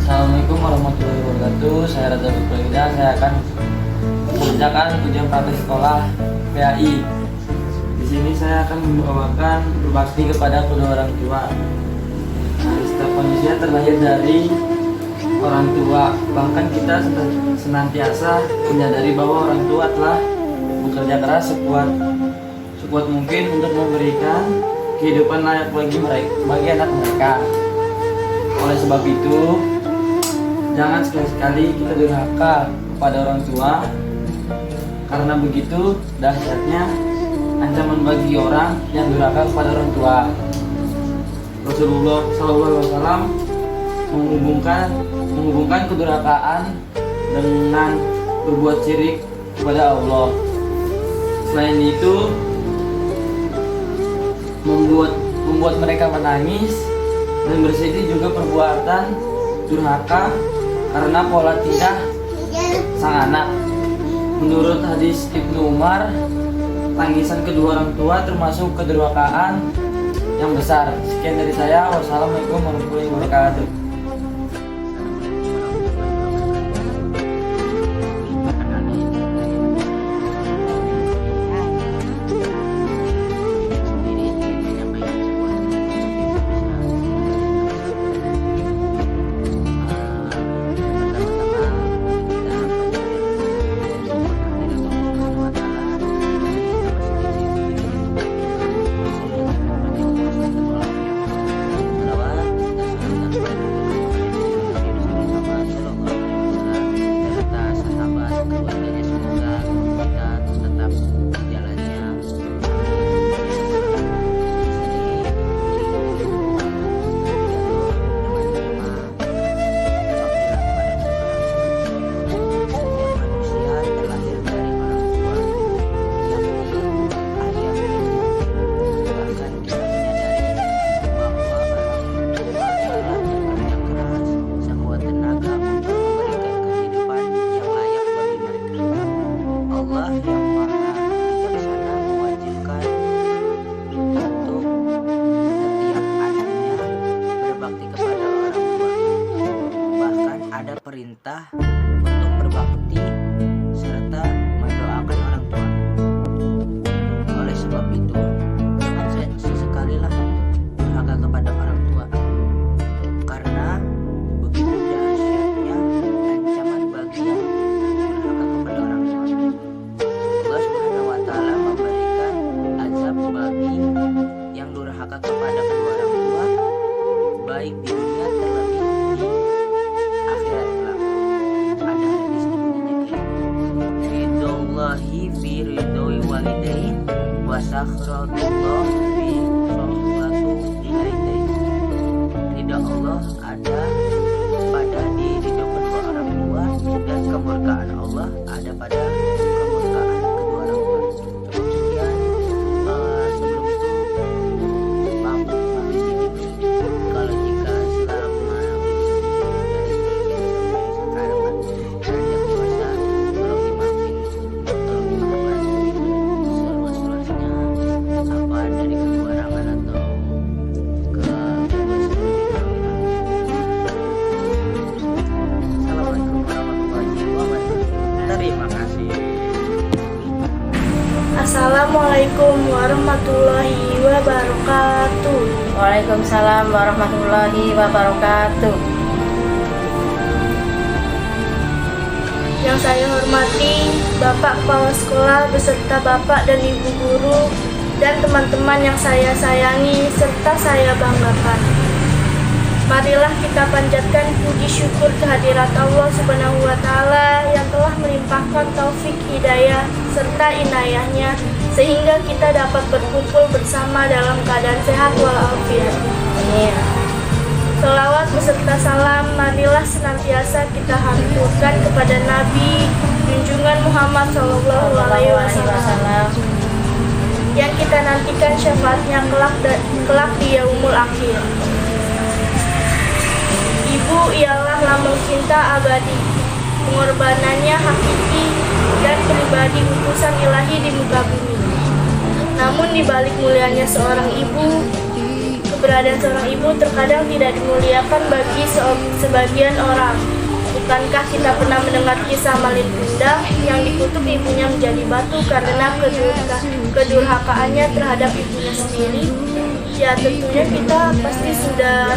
Assalamualaikum warahmatullahi wabarakatuh. Saya Raza Lutfulida. Saya akan mengerjakan ujian praktek sekolah PAI. Di sini saya akan membawakan berbakti kepada kedua orang tua. Setiap manusia terlahir dari orang tua. Bahkan kita senantiasa menyadari bahwa orang tua telah bekerja keras sekuat mungkin untuk memberikan kehidupan layak bagi anak mereka. Oleh sebab itu, jangan sekali-sekali kita durhaka kepada orang tua, karena begitu dahsyatnya ancaman bagi orang yang durhaka kepada orang tua. Rasulullah SAW menghubungkan kedurhakaan dengan berbuat syirik kepada Allah. Selain itu, membuat mereka menangis dan bersedih juga perbuatan durhaka karena pola tingkah sang anak. Menurut hadis Ibnu Umar, tangisan kedua orang tua termasuk kedurhakaan yang besar. Sekian dari saya. Wassalamualaikum warahmatullahi wabarakatuh. Perintah untuk berbakti serta mendoakan orang tua. Oleh sebab itu, jangan sesekalilah durhaka kepada orang tua, karena begitu dahsyatnya ancaman bagi yang durhaka kepada orang tua. Allah Subhanahu wa Ta'ala memberikan azab bagi yang durhaka kepada kedua orang tua, baik di dunia terlebih di akhirat kelak. Ada hadis bunyinya ridallahi fi ridhoi walidain wa sakratullah fi sakhatu walidain. Ridha Allah ada pada ridho kedua orang tua, dan kemurkaan Allah ada pada kemurkaan kedua orang tua. Sekian. Sebelum itu, maaf sedikit kalau jika selama Assalamualaikum warahmatullahi wabarakatuh. Waalaikumsalam warahmatullahi wabarakatuh. Yang saya hormati Bapak Kepala Sekolah beserta Bapak dan Ibu Guru dan teman-teman yang saya sayangi serta saya banggakan. Marilah kita panjatkan puji syukur kehadirat Allah Subhanahu wa Ta'ala yang telah melimpahkan taufik hidayah serta inayahnya sehingga kita dapat berkumpul bersama dalam keadaan sehat walafiat. Amin. Selawat beserta salam marilah senantiasa kita haturkan kepada Nabi junjungan Muhammad SAW yang kita nantikan syafaatnya kelak di yaumul akhir. Ibu ialah lambang cinta abadi, pengorbanannya hakiki dan pribadi utusan ilahi di muka bumi. Namun di balik mulianya seorang ibu, keberadaan seorang ibu terkadang tidak dimuliakan bagi sebagian orang. Bukankah kita pernah mendengar kisah Malin Kundang yang dikutuk ibunya menjadi batu karena kedurhakaannya terhadap ibunya sendiri? Ya, tentunya kita pasti sudah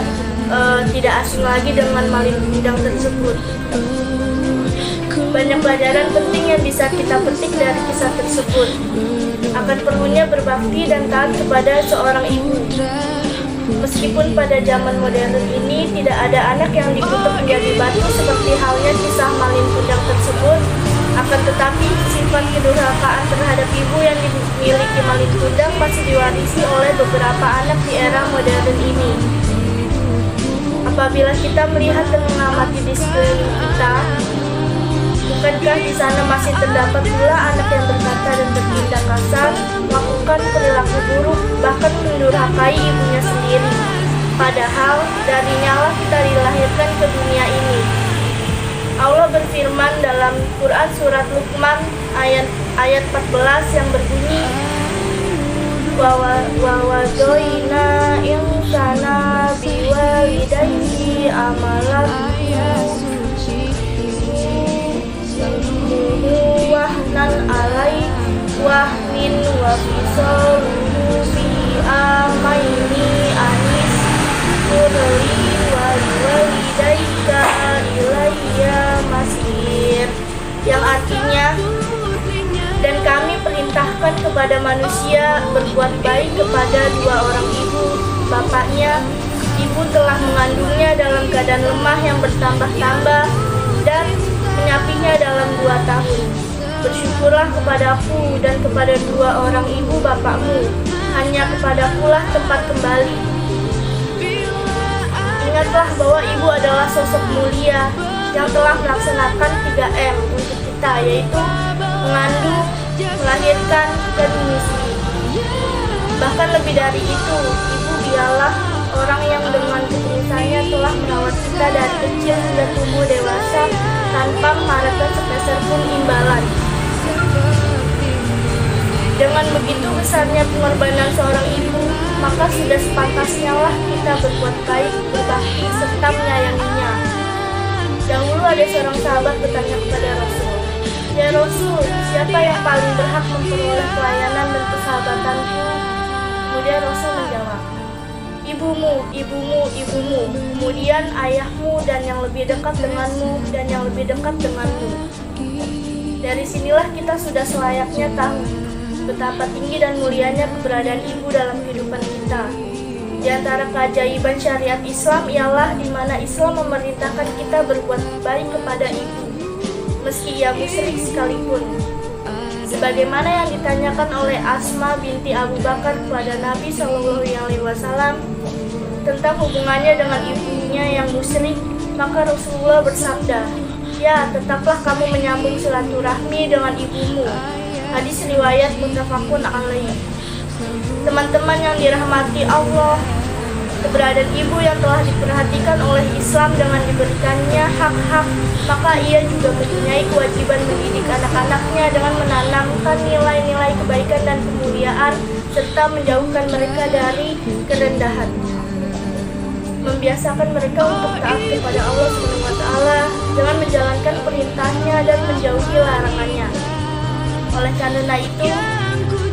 tidak asing lagi dengan Malin Kundang tersebut. Banyak pelajaran penting yang bisa kita petik dari kisah tersebut. Akan perlunya berbakti dan taat kepada seorang ibu. Meskipun pada zaman modern ini tidak ada anak yang dikutuk menjadi batu seperti halnya kisah Malin Kundang tersebut, akan tetapi sifat kedurhakaan terhadap ibu yang dimiliki Malin Kundang masih diwarisi oleh beberapa anak di era modern ini. Apabila kita melihat dan mengamati di sekeliling kita, bukankah di sana masih terdapat pula anak yang berkata dan bertindak kasar, melakukan perilaku buruk, bahkan mendurhakai ibunya sendiri? Padahal darinya lah kita dilahirkan ke dunia ini. Allah berfirman dalam Quran surat Luqman ayat 14 yang berbunyi, wa wadoina insana biwalidayhi amalahu wahnan alai wahnin wa fisaluhu fi amaini anis kurli wa walidaika ilayya masir, yang artinya, dan kami perintahkan kepada manusia berbuat baik kepada dua orang ibu bapaknya. Ibu telah mengandungnya dalam keadaan lemah yang bertambah-tambah dan menyapinya dalam 2 tahun. Bersyukurlah kepadaku dan kepada dua orang ibu bapakmu, hanya kepadakulah tempat kembali. Ingatlah bahwa ibu adalah sosok mulia yang telah melaksanakan 3M untuk kita, yaitu mengandung, melahirkan, dan menyusui. Bahkan lebih dari itu, ibu ialah orang yang dengan ketulusannya telah merawat kita dari kecil hingga tumbuh dewasa tanpa mengharapkan sepeser pun imbalan. Dengan begitu besarnya pengorbanan seorang ibu, maka sudah sepantasnya lah kita berbuat baik, berbakti, serta menyayanginya. Dahulu ada seorang sahabat bertanya kepada Rasul, "Ya Rasul, siapa yang paling berhak memperoleh pelayanan dan persahabatanku?" Kemudian Rasul menjawab, "Ibumu, ibumu, ibumu, kemudian ayahmu dan yang lebih dekat denganmu dan yang lebih dekat denganmu." Dari sinilah kita sudah selayaknya tahu betapa tinggi dan mulianya keberadaan ibu dalam kehidupan kita. Di antara keajaiban syariat Islam ialah di mana Islam memerintahkan kita berbuat baik kepada ibu, meski ia musyrik sekalipun. Sebagaimana yang ditanyakan oleh Asma binti Abu Bakar kepada Nabi SAW tentang hubungannya dengan ibunya yang musyrik, maka Rasulullah bersabda, "Ya, tetaplah kamu menyambung silaturahmi dengan ibumu." Hadis riwayat muttafaqun alaih. Teman-teman yang dirahmati Allah, keberadaan ibu yang telah diperhatikan oleh Islam dengan diberikannya hak-hak, maka ia juga mempunyai kewajiban mendidik anak-anaknya dengan menanamkan nilai-nilai kebaikan dan kemuliaan serta menjauhkan mereka dari kerendahan. Membiasakan mereka untuk taat kepada Allah SWT dengan menjalankan perintahnya dan menjauhi larangannya. Oleh karena itu,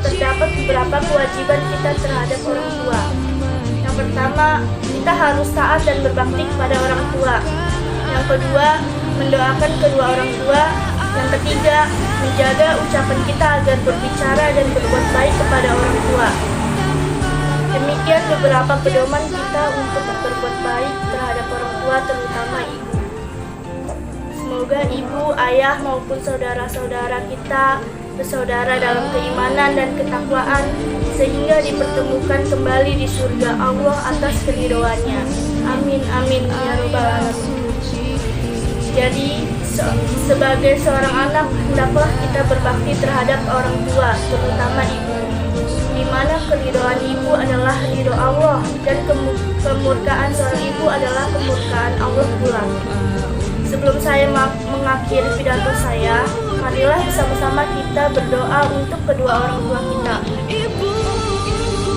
terdapat beberapa kewajiban kita terhadap orang tua. Yang pertama, kita harus taat dan berbakti kepada orang tua. Yang kedua, mendoakan kedua orang tua. Yang ketiga, menjaga ucapan kita agar berbicara dan berbuat baik kepada orang tua. Demikian beberapa pedoman kita untuk berbuat baik terhadap orang tua, terutama ibu. Semoga ibu, ayah maupun saudara-saudara kita bersaudara dalam keimanan dan ketakwaan sehingga dipertemukan kembali di surga Allah atas keridhoannya. Amin amin ya rabbal alamin. Jadi sebagai seorang anak hendaklah kita berbakti terhadap orang tua, terutama ibu, di mana keridhoan ibu adalah ridho Allah dan kemurkaan seorang ibu adalah kemurkaan Allah pula. Sebelum saya mengakhiri pidato saya, marilah bersama-sama kita berdoa untuk kedua orang tua kita.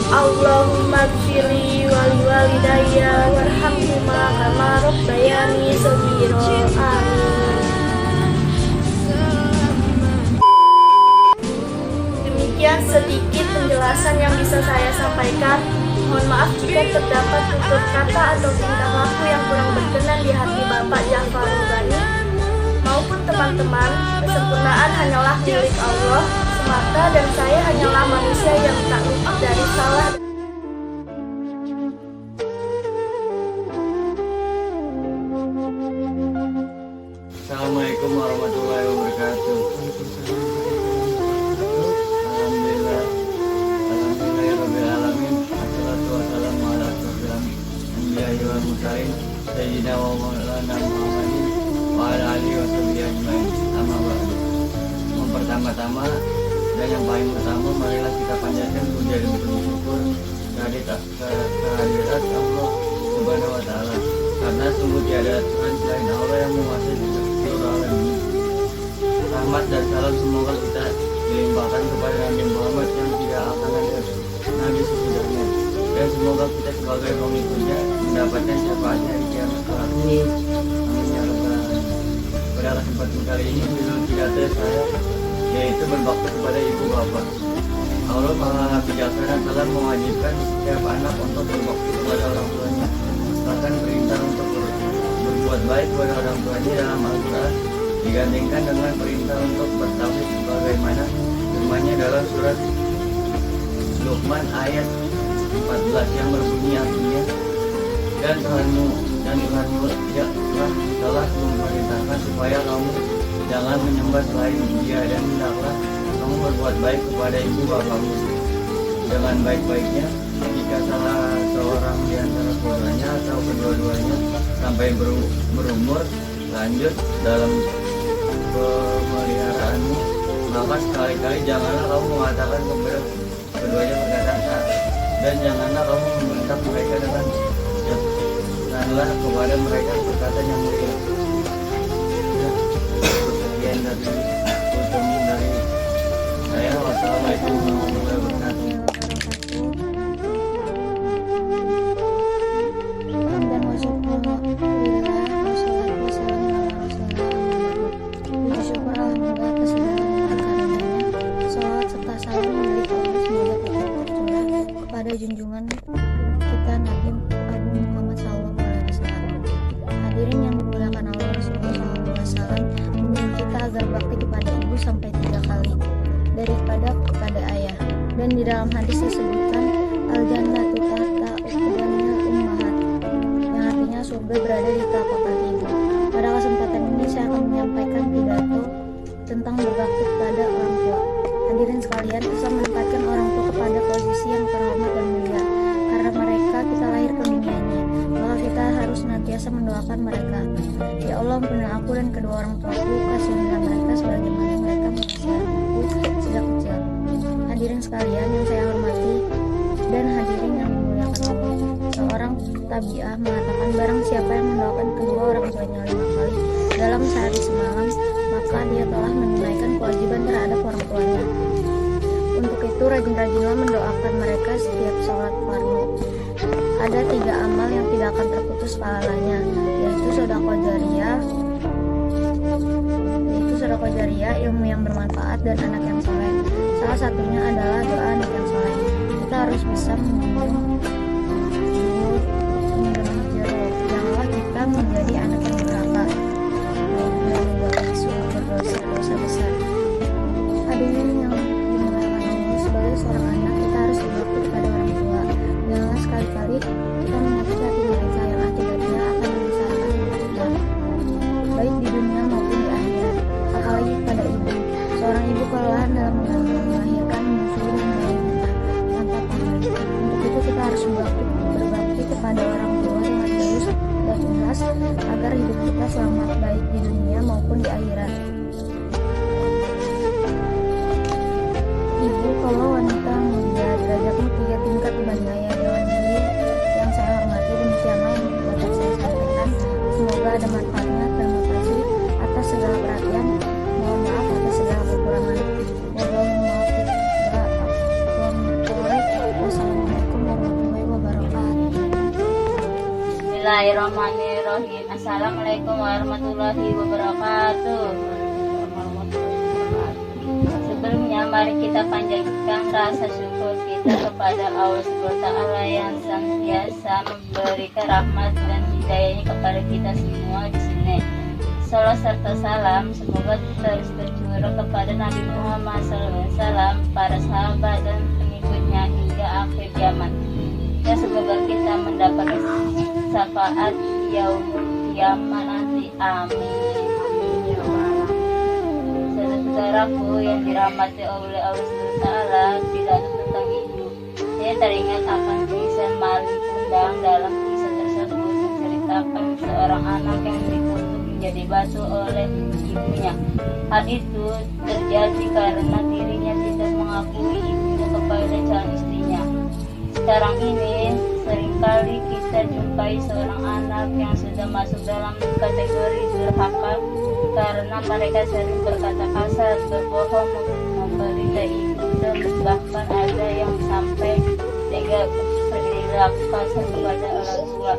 Allahumma gfirli wa waliwalidayya warhamhuma kama rabbayani shaghira. Amin. Demikian sedikit penjelasan yang bisa saya sampaikan. Mohon maaf jika terdapat tutur kata atau tingkah laku yang kurang berkenan di hati Bapak Ja'far Rugani maupun teman-teman. Kesempurnaan hanyalah milik Allah semata dan saya hanyalah manusia yang tak luput dari salah. Assalamualaikum warahmatullahi wabarakatuh. Alhamdulillahirrabbilalamin. Assalatu wassalamu ala asyrofil anbiya'i wal mursalin sayyidina wa maulana Muhammadin wa ala alihi wa sahbihi ajmain. Amma ba'du. Yang pertama-tama dan yang paling utama, marilah kita panjatkan puja dan puji syukur kehadirat Allah Subhanahu wa taala, karena sungguh tiada Tuhan selain Allah yang menguasai seluruh alam ini. Rahmat dan salam semoga kita dilimpahkan kepada Nabi Muhammad yang tidak akan ada Nabi sesudahnya, dan semoga kita sebagai pengikutnya mendapatkan syafaatnya di kiamat kelak. Amin ya rabbal alamin. Pada kesempatan kali ini judul pidato saya yaitu berbakti kepada ibu bapak. Allah Maha Bijaksana telah mewajibkan setiap anak untuk berbakti kepada orang tuanya, bahkan perintah untuk berbuat baik kepada orang tuanya dalam Al-Quran digandingkan dengan perintah untuk bertauhid sebagaimana firman-Nya dalam surat Luqman ayat 14 yang berbunyi artinya, dan Tuhanmu telah memerintahkan supaya kamu jangan menyembah selain Dia, dan hendaklah kamu berbuat baik kepada ibu bapamu dengan baik-baiknya jika salah seorang di antara keduanya atau kedua-duanya sampai berumur lanjut dalam pemeliharaanmu, maka sekali-kali janganlah kamu mengatakan kepada keduanya perkataan dan janganlah kamu membentak mereka dengan janganlah kepada mereka perkataan yang mulia. Sekian dari saya. Wassalamualaikum warahmatullahi wabarakatuh. Pada junjungan kita Nabi Agung Muhammad SAW. Hadirin yang dimuliakan Allah, Rasulullah SAW menyuruh kita agar bakti kepada ibu sampai 3 kali daripada kepada ayah. Dan di dalam hadis disebutkan al-jannatu tahta uqdanil ummahat, yang artinya surga berada di telapak kaki ibu. Pada kesempatan ini saya akan menyampaikan pidato tentang berbakti kepada orang tua. Hadirin sekalian, Islam menempatkan orang tua kepada posisi yang terhormat dan mulia karena mereka kita lahir ke dunia ini. Maka kita harus senantiasa mendoakan mereka. Ya Allah, ampunilah aku dan kedua orang tuaku, kasihilah mereka sebagaimana mereka mengasihi aku sejak kecil. Hadirin sekalian yang saya hormati dan hadirin yang dimuliakan Allah, seorang tabi'ah mengatakan barang siapa yang mendoakan kedua orang tuanya 5 kali dalam sehari semalam, maka dia telah menunaikan kewajiban terhadap orang tuanya. Untuk itu rajin-rajinlah mendoakan mereka setiap sholat fardu. Ada 3 amal yang tidak akan terputus pahalanya, yaitu sedekah jariyah, ilmu yang bermanfaat, dan anak yang soleh. Salah satunya adalah doa anak yang soleh. Kita harus bisa meminjam jeruk. Janganlah kita menjadi anak yang durhaka dan berdosa besar. Hadirin yang dimuliakan Allah, sebagai seorang anak kita harus berbakti kepada orang tua. Janganlah sekali-kali kita menyakiti hati mereka yang akibatnya akan membesarkan hidup kita, baik di dunia maupun di akhirat. Apalagi kepada ibu. Seorang ibu kelelahan dalam melahirkan, menyusui, dan melahirkan tanpa paman. Untuk itu kita harus berbakti kepada orang tua dengan tulus dan ikhlas agar hidup kita selamat baik di dunia maupun di akhirat. Ibu kalau wanita mulia, derajatnya 3 tingkat dibanding ayah. Dewan Juri yang saya hormati, demikianlah yang dapat saya sampaikan. Semoga ada manfaatnya. Terima kasih atas segala perhatian. Mohon maaf atas segala kekurangan. Wassalamualaikum warahmatullahi wabarakatuh. Bismillahirrahmanirrahim. Assalamualaikum warahmatullahi wabarakatuh. Sebelumnya mari kita panjatkan rasa syukur kita kepada Allah SWT yang senantiasa memberikan rahmat dan hidayahnya kepada kita semua di sini. Salam serta salam semoga terus tercurah kepada Nabi Muhammad SAW, para sahabat dan pengikutnya hingga akhir zaman. Ya, semoga kita mendapat syafaat yaumul kiamat nanti. Amin. Saudaraku yang dirahmati oleh Allah SWT, tidak tentang itu. Saya teringat akan kisah Maling Kundang. Dalam kisah tersebut menceritakan seorang anak yang dikutuk menjadi batu oleh ibunya. Hal itu terjadi karena dirinya tidak mengakui ibunya kepada calon istrinya. Sekarang ini seringkali kita jumpai seorang anak yang sudah masuk dalam kategori durhaka karena mereka sering berkata kasar, berbohong, memberi ibu, dan bahkan ada yang sampai tega berlaku kasar kepada orang tua.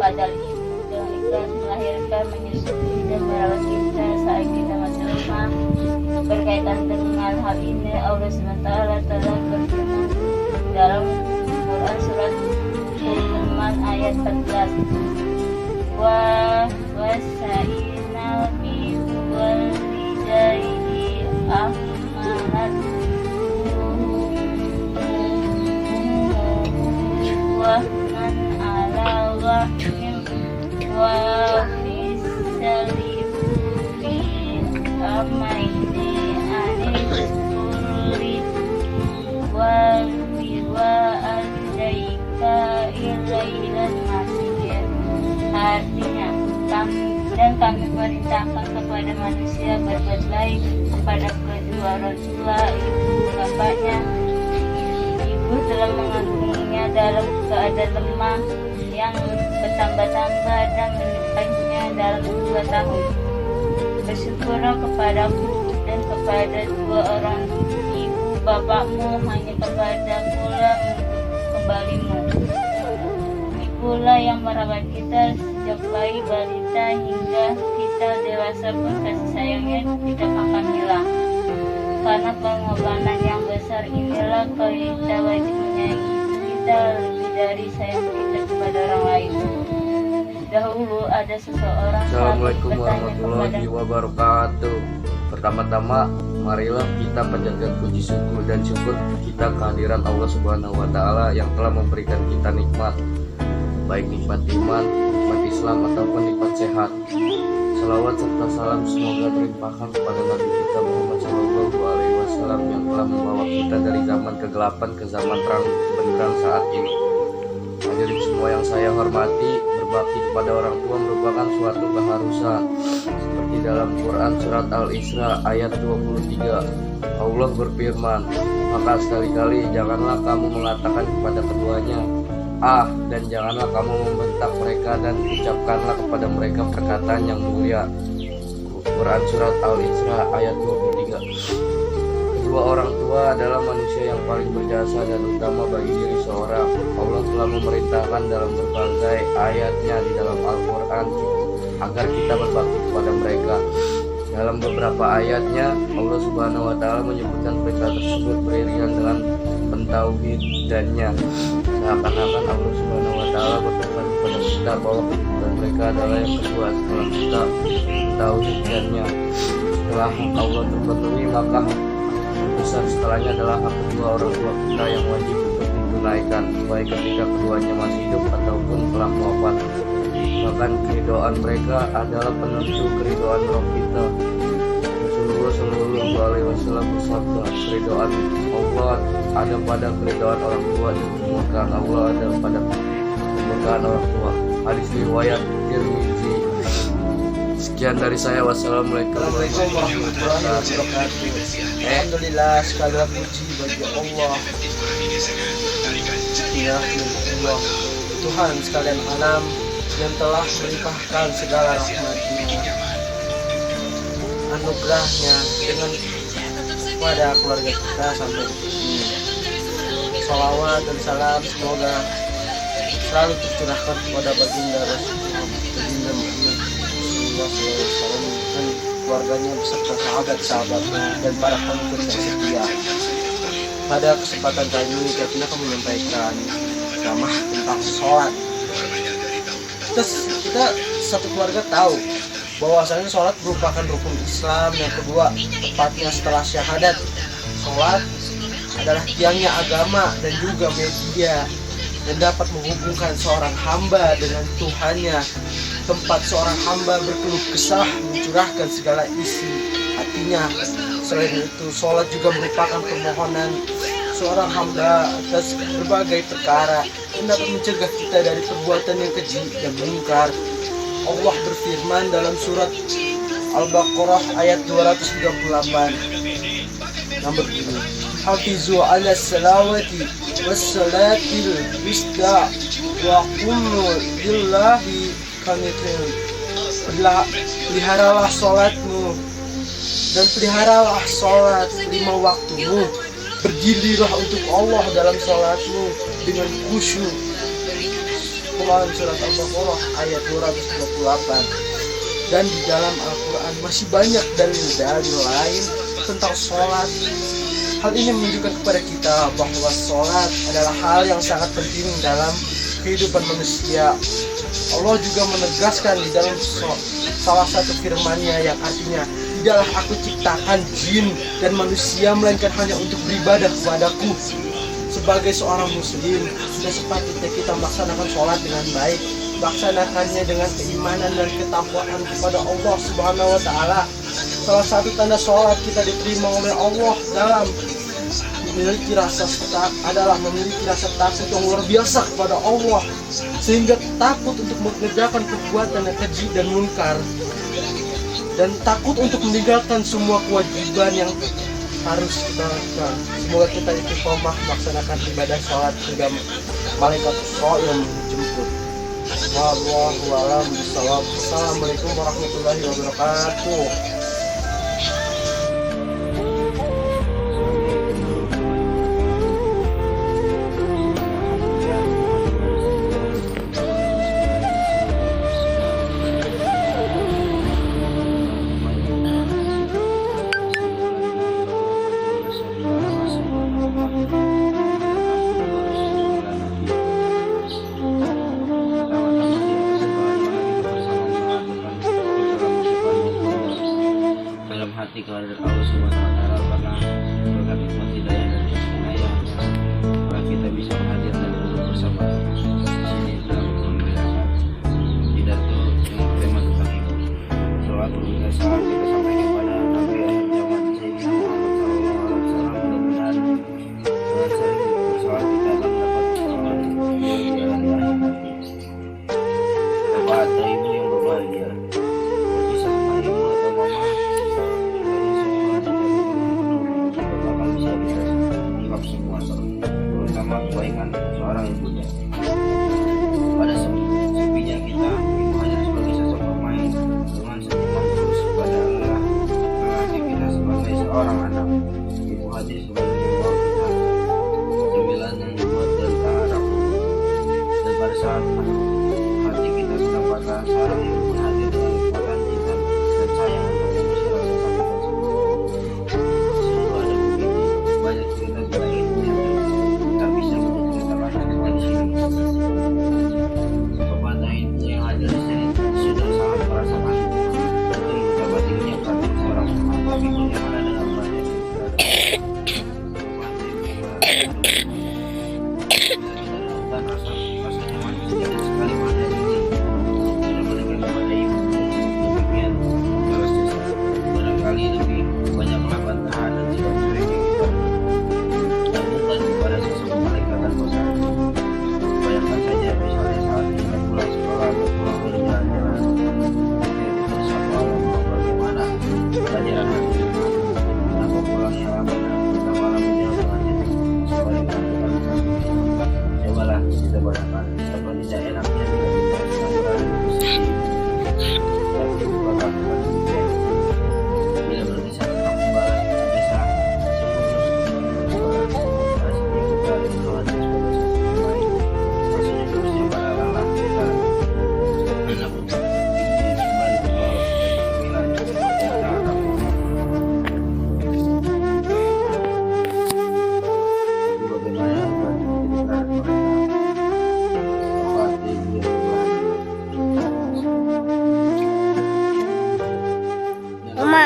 Padahal ibu dengan ikhlas melahirkan, menyusui dan merawat kita saat kita masih lemah. Berkaitan dengan hal ini, Allah SWT telah berfirman dalam Quran surat Al-Luqman ayat 14, wasainal wal lidayhi ahmalat wahman ala wahmin wa fisalifi amaini anil wa al-jaika ilailan masjid. Artinya, kami perintahkan kepada manusia berbuat baik kepada kedua orang tua, ibu bapaknya. Ibu telah mengandungnya dalam keadaan lemah yang bertambah-tambah dan menimpannya dalam 2 tahun. Bersyukurlah kepadaku dan kepada 2 orang ibu bapakmu, hanya kepada pula kembalimu. Itulah yang merawat kita sejak bayi balita hingga kita dewasa pun kasih sayangnya tidak akan hilang. Karena pengorbanan yang besar inilah kita wajib menyayangi ibu kita lebih dari sayang kita kepada orang lain. Dahulu ada seseorang Assalamualaikum warahmatullahi wabarakatuh. Pertama-tama, marilah kita panjatkan puji syukur dan syukur kita kehadiran Allah Subhanahu wa Ta'ala yang telah memberikan kita nikmat, baik nikmat iman, nikmat Islam ataupun nikmat sehat. Salawat serta salam semoga terlimpahkan kepada Nabi kita Muhammad SAW yang telah membawa kita dari zaman kegelapan ke zaman terang benderang saat ini. Hadirin semua yang saya hormati, berbakti kepada orang tua merupakan suatu keharusan. Seperti dalam Quran surat Al-Isra ayat 23, Allah berfirman, maka sekali-kali janganlah kamu mengatakan kepada keduanya dan janganlah kamu membentak mereka dan ucapkanlah kepada mereka perkataan yang mulia. Quran surat Al-Isra ayat 23. Kedua orang tua adalah manusia yang paling berjasa dan utama bagi diri seorang. Allah telah memerintahkan dalam berbagai ayatnya di dalam Al-Quran agar kita berbakti kepada mereka. Dalam beberapa ayatnya Allah Subhanahu wa Ta'ala menyebutkan perintah tersebut beriringan dengan pentauhidannya. Seakan-akan Allah Subhanahu wa Ta'ala berpesan kepada kita bahwa kehidupan mereka adalah yang kedua setelah kita mentauhidkannya. Setelah Allah terpenuhi, maka besar setelahnya adalah hak kedua orang tua kita yang wajib untuk ditunaikan, baik ketika keduanya masih hidup ataupun telah wafat. Bahkan keridhaan mereka adalah penentu keridhaan Rabb kita. Rasulullah Shallallahu Alaihi Wasallam bersabda, keridhaan Allah ada pada keridhaan orang tua dan kemurkaan Allah ada pada kemurkaan orang tua. Hadis riwayat Tirmizi. Sekian dari saya. Wassalamualaikum warahmatullahi wabarakatuh. Alhamdulillah, segala puji bagi Allah. Ya Allah, Tuhan sekalian alam yang telah melimpahkan segala rahmat-Nya, anugerahnya dengan kepada keluarga kita sampai di sini. Salawat dan salam semoga selalu tercurahkan kepada baginda Muhammad SAW dan keluarganya beserta sahabat-sahabatnya dan para pengikut yang setia. Pada kesempatan kali ini kita akan menyampaikan ceramah tentang sholat. Terus kita satu keluarga tahu bahwasanya sholat merupakan rukun Islam yang kedua, tepatnya setelah syahadat. Sholat adalah tiangnya agama dan juga media yang dapat menghubungkan seorang hamba dengan Tuhannya, tempat seorang hamba berkeluh kesah, mencurahkan segala isi hatinya. Selain itu, sholat juga merupakan permohonan seorang hamba atas berbagai perkara yang dapat mencegah kita dari perbuatan yang keji dan mungkar. Allah berfirman dalam surat Al-Baqarah ayat 238 yang berbunyi, Hafizu ala salawati wassalatil wisda wa qumnu lillahi qanitin. Peliharalah sholatmu dan peliharalah sholat 5 waktumu. Berdirilah untuk Allah dalam sholatmu dengan khusyuk. Quran surat Al-Baqarah ayat 228. Dan di dalam Al-Quran masih banyak dalil-dalil lain tentang sholat. Hal ini menunjukkan kepada kita bahwa sholat adalah hal yang sangat penting dalam kehidupan manusia. Allah juga menegaskan di dalam salah satu firman-Nya yang artinya, tidaklah aku ciptakan jin dan manusia melainkan hanya untuk beribadah kepadaku. Sebagai seorang muslim, sudah sepatutnya kita melaksanakan sholat dengan baik, melaksanakannya dengan keimanan dan ketakwaan kepada Allah Subhanahu wa Ta'ala. Salah satu tanda sholat kita diterima oleh Allah dalam memiliki rasa takut yang luar biasa kepada Allah, sehingga takut untuk mengerjakan perbuatan yang keji dan munkar, dan takut untuk meninggalkan semua kewajiban yang harus kita lakukan. Semoga kita istiqomah melaksanakan ibadah sholat hingga malaikat yang menjemput. Wallahu a'lam bishawab. Assalamualaikum warahmatullahi wabarakatuh. hati kepada Allah Subhanahu wa Ta'ala, karena berkat nikmat hidayah dan hidayah maka kita bisa hadir dan duduk bersama di sini dalam memberikan pidato yang bertema tentang itu. Salawatu lillahi salam kita sampaikan pada Nabi akhir zaman Sayyidina Muhammad sallallahu alaihi wasallam. Mudah-mudahan dengan sering bersolat kita akan mendapat pertolongan di jalan di akhir nanti. Bapak atau ibu yang berbahagia, bagi sama ibu atau mama semua terutama kebaikan seorang ibunya. Pada sepinya kita, ibu hanya sebagai sosok pemain dengan sentimen terus pada Allah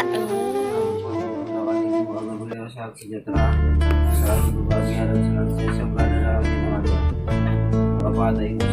Doakan ibu agar beliau sehat sejahtera, selalu berbahagia dan senantiasa berada dalam lindungannya. Bapak ada ibu